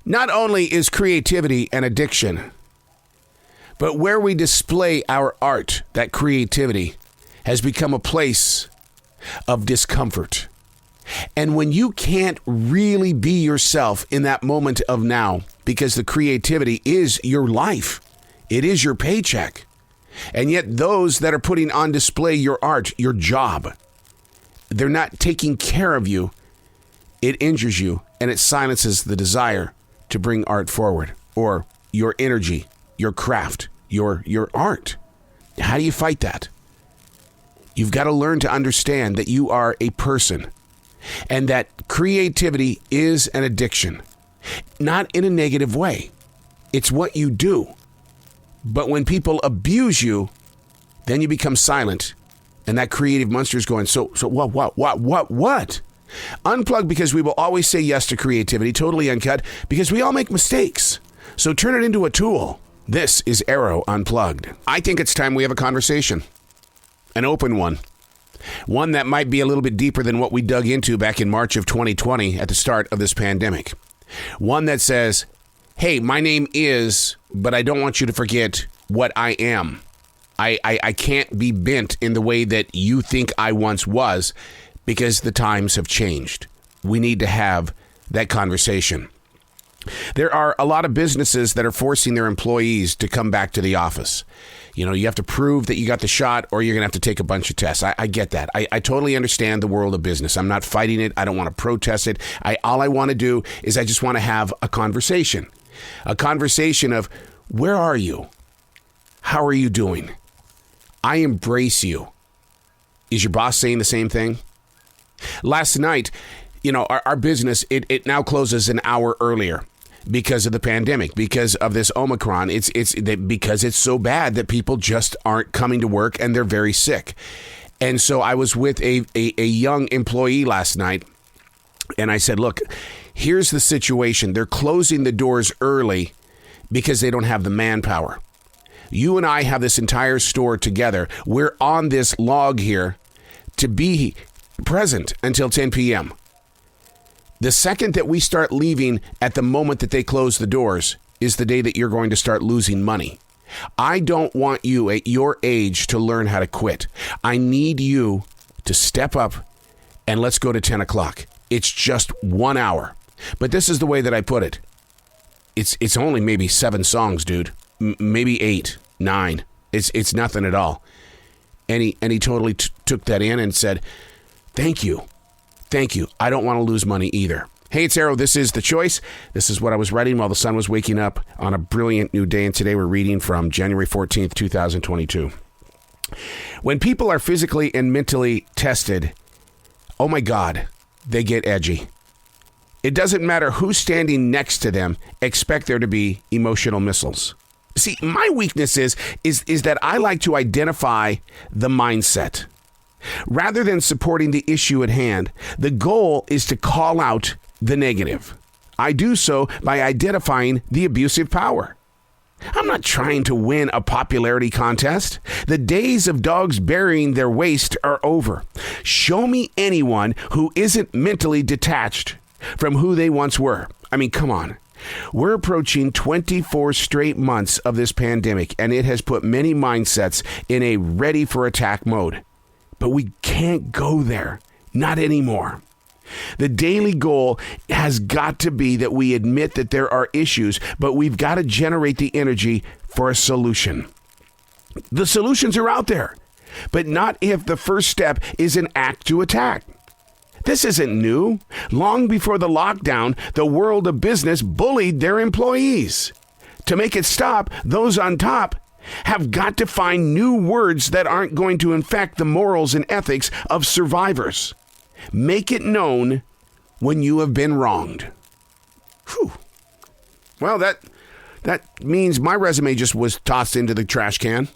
Not only is creativity an addiction, but where we display our art, that creativity, has become a place of discomfort. And when you can't really be yourself in that moment of now, because the creativity is your life, it is your paycheck, and yet those that are putting on display your art, your job, they're not taking care of you, it injures you, and it silences the desire to bring art forward, or your energy, your craft, your art. How do you fight that? You've got to learn to understand that you are a person and that creativity is an addiction, not in a negative way. It's what you do. But when people abuse you, then you become silent, and that creative monster is going, so what? Unplugged, because we will always say yes to creativity, totally uncut, because we all make mistakes. So turn it into a tool. This is Arroe Unplugged. I think it's time we have a conversation, an open one. One that might be a little bit deeper than what we dug into back in March of 2020 at the start of this pandemic. One that says, hey, my name is, but I don't want you to forget what I am. I can't be bent in the way that you think I once was, because the times have changed. We need to have that conversation. There are a lot of businesses that are forcing their employees to come back to the office. You know, you have to prove that you got the shot, or you're going to have to take a bunch of tests. I get that. I totally understand the world of business. I'm not fighting it. I don't want to protest it. All I want to do is I just want to have a conversation. A conversation of, where are you? How are you doing? I embrace you. Is your boss saying the same thing? Last night, you know, our business, it now closes an hour earlier because of the pandemic, because of this Omicron. It's because it's so bad that people just aren't coming to work and they're very sick. And so I was with a young employee last night, and I said, look, here's the situation. They're closing the doors early because they don't have the manpower. You and I have this entire store together. We're on this log here to be present until 10 p.m. The second that we start leaving at the moment that they close the doors is the day that you're going to start losing money. I don't want you at your age to learn how to quit. I need you to step up and let's go to 10 o'clock. It's just 1 hour. But this is the way that I put it. It's only maybe 7 songs, dude. Maybe 8, 9. It's nothing at all. And he totally took that in and said, thank you. Thank you. I don't want to lose money either. Hey, it's Arroe. This is The Choice. This is what I was writing while the sun was waking up on a brilliant new day. And today we're reading from January 14th, 2022. When people are physically and mentally tested, oh my God, they get edgy. It doesn't matter who's standing next to them. Expect there to be emotional missiles. See, my weakness is that I like to identify the mindset. Rather than supporting the issue at hand, the goal is to call out the negative. I do so by identifying the abusive power. I'm not trying to win a popularity contest. The days of dogs burying their waste are over. Show me anyone who isn't mentally detached from who they once were. I mean, come on. We're approaching 24 straight months of this pandemic, and it has put many mindsets in a ready for attack mode. But we can't go there. Not anymore. The daily goal has got to be that we admit that there are issues, but we've got to generate the energy for a solution. The solutions are out there, but not if the first step is an act to attack. This isn't new. Long before the lockdown, the world of business bullied their employees. To make it stop, those on top have got to find new words that aren't going to infect the morals and ethics of survivors. Make it known when you have been wronged. Whew. Well, that means my resume just was tossed into the trash can.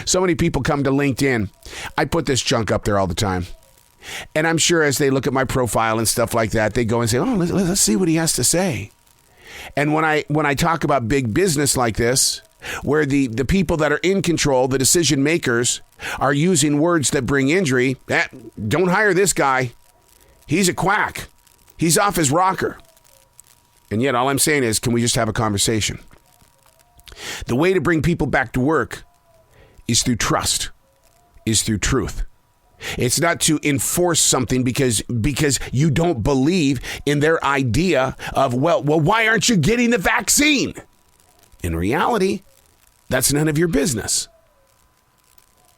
So many people come to LinkedIn. I put this junk up there all the time. And I'm sure as they look at my profile and stuff like that, they go and say, oh, let's see what he has to say. And when I talk about big business like this, where the people that are in control, the decision makers, are using words that bring injury, don't hire this guy. He's a quack. He's off his rocker. And yet all I'm saying is, can we just have a conversation? The way to bring people back to work is through trust, is through truth. It's not to enforce something because you don't believe in their idea of, well, why aren't you getting the vaccine? In reality, that's none of your business.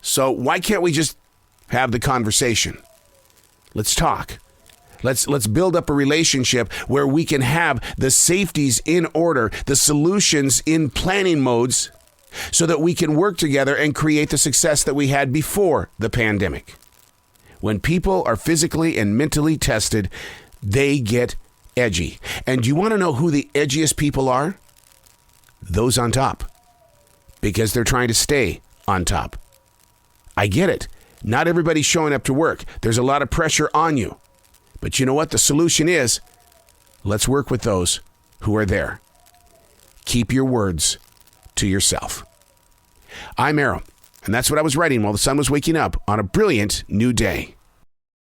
So why can't we just have the conversation? Let's talk. Let's build up a relationship where we can have the safeties in order, the solutions in planning modes, so that we can work together and create the success that we had before the pandemic. When people are physically and mentally tested, they get edgy. And do you want to know who the edgiest people are? Those on top. Because they're trying to stay on top. I get it. Not everybody's showing up to work. There's a lot of pressure on you. But you know what? The solution is, let's work with those who are there. Keep your words to yourself. I'm Arroe, and that's what I was writing while the sun was waking up on a brilliant new day.